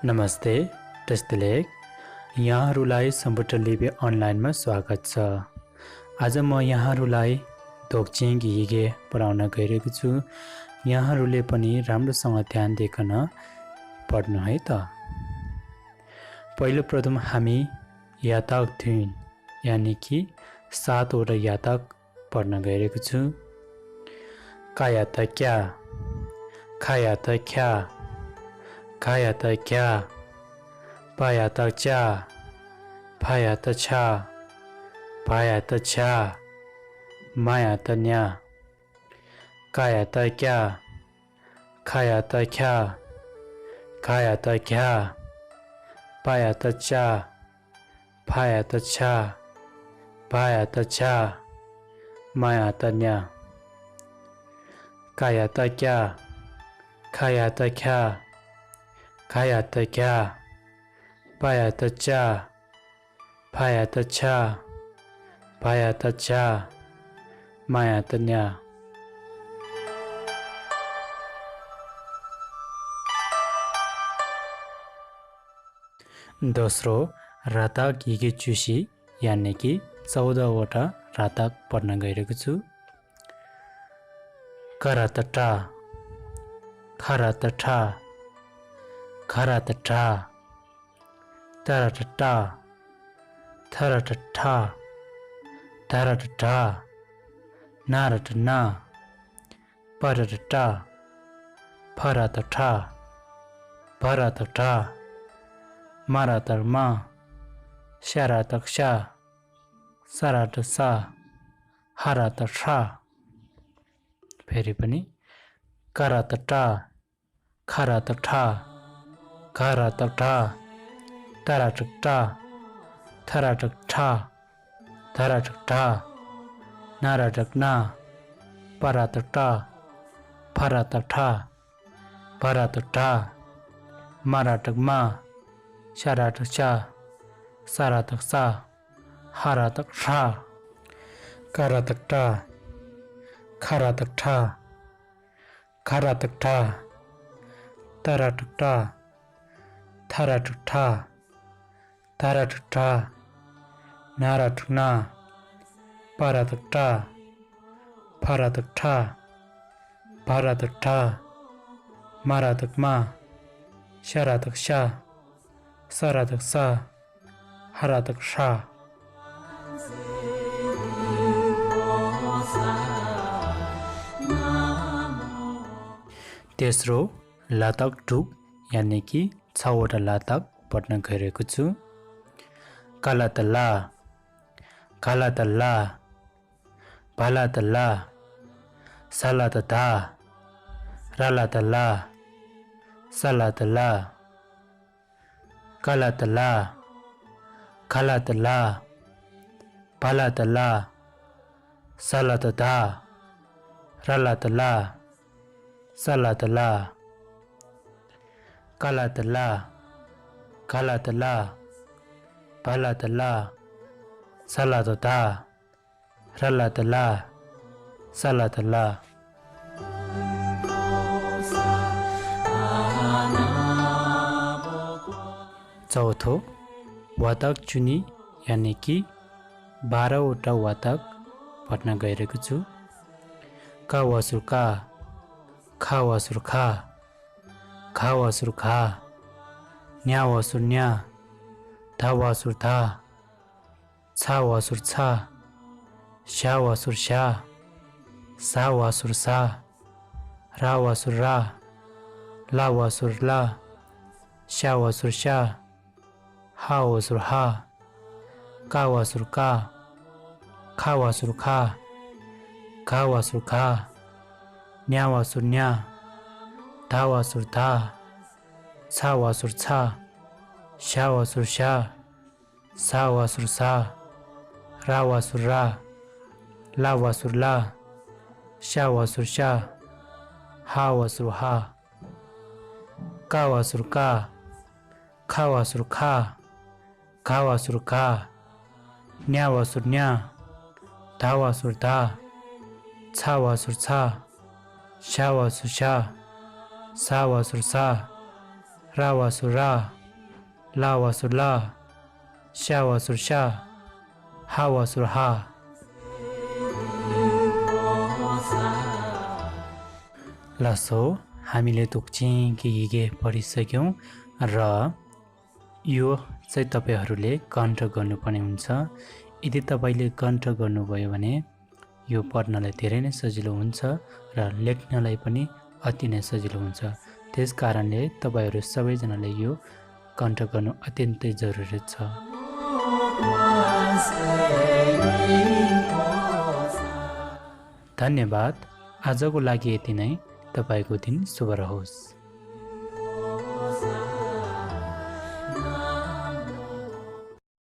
नमस्ते टेस्टलेक यहाँहरूलाई सम्पूर्ण लिपि अनलाइनमा स्वागत छ। आज म यहाँहरूलाई दोक्चिङ हिगे पढाउन गइरहेको छु। यहाँहरूले पनि राम्रोसँग ध्यान दिइकन पढ्नु है त। पहिलो प्रथम हामी यातक धुन यानी कि 7 वटा यातक पढ्न गइरहेको छु। काया त क्या, खाया त क्या, खाया त क्या, पाया त चा, फाया त छा, पाया त छा, माया त न्या। काया त क्या, खाया त क्या, खाया त क्या, पाया त चा, फाया त छा, पाया त छा, माया त न्या। काया त क्या, खाया त क्या, खाया त क्या, पाया त चा, फाया त छा, पाया त छा, माया त न्या। दोस्रो रातक हिगे चुसी यानी कि 14 वटा रातक पढ्न गइरहेको छु। करा त टा, खरा त ठा, खरा त ठा, तरा त टा, थरा त ठा, धरा त ठा, नारा त ना, परा त टा, फरा त ठा, भरा त ठा, मारा त मा, स्यारा त क्षा, सरा त सा, हरा त ठा। फेरि पनि करा त टा, खरा त ठा, घरा त ठा, तरा त टा, थरा त ठा, धरा त ठा, नारा त ना, परा त टा, फरा त ठा, भरा त ठा, मारा त मा, स्यारा त चा, सरा त सा, हरा त ठा। करा त टा, खरा त ठा, खरा त ठा, तरा त टा, थरा त ठा, धरा त ठा, नारा त ना, परा त टा, फरा त ठा, भरा त ठा, मारा त मा, स्यारा त क्षा, सरा त सा, हरा त ठा। तेस्रो लातक ढुक यानी कि 6 वटा लातक पढ्न गइरहेको छु। काला त ला, काला त ला, भाला त ला, साला त धा, राला त ला, साला त ला। काला त ला, खाला त ला, भाला त ला, साला त धा, राला त ला, साला त ला। काला त ला, खाला त ला, भाला त ला, साला त धा, राला त ला, साला त ला। चौथो वातक चुनी यानी कि 12 वटा वातक पढ्न गइरहेको छु। का वासुर का, खा वासुर खा, खा वासुर खा, न्या वासुर न्या, धा वासुर धा, छा वासुर छा, स्या वासुर स्या, सा वासुर सा, रा वासुर रा, ला वासुर ला, स्या वासुर स्या, हा वासुर हा, का वासुर का, खा वासुर खा, घा वासुर घा, न्या वासुर न्या, धा वासुर धा, छा वासुर छा, स्या वासुर स्या, सा वासुर सा, रा वासुर रा, ला वासुर ला, स्या वासुर स्या, हा वासुर हा, का वासुर का, खा वासुर खा, घा वासुर घा, न्या वासुर न्या, धा वासुर धा, छा वासुर छा, स्या वासुर स्या, सा वासुर सा, रा वासु रा, ला वासु ला, स्या वासु स्या, हा वासु हा। लसो हामीले तोक्चे कि हिगे पढिसक्यौँ र यो चाहिँ तपाईहरूले कण्ठ गर्नुपर्ने हुन्छ। यदि तपाईँले कण्ठ गर्नुभयो भने यो पढ्नलाई धेरै नै सजिलो हुन्छ र लेख्नलाई पनि अति नै सजिलो हुन्छ। त्यस कारणले तपाईँहरू सबैजनाले यो कण्ठ गर्नु अत्यन्तै जरुरी छ। धन्यवाद। आजको लागि यति नै। तपाईँको दिन शुभ रहोस्।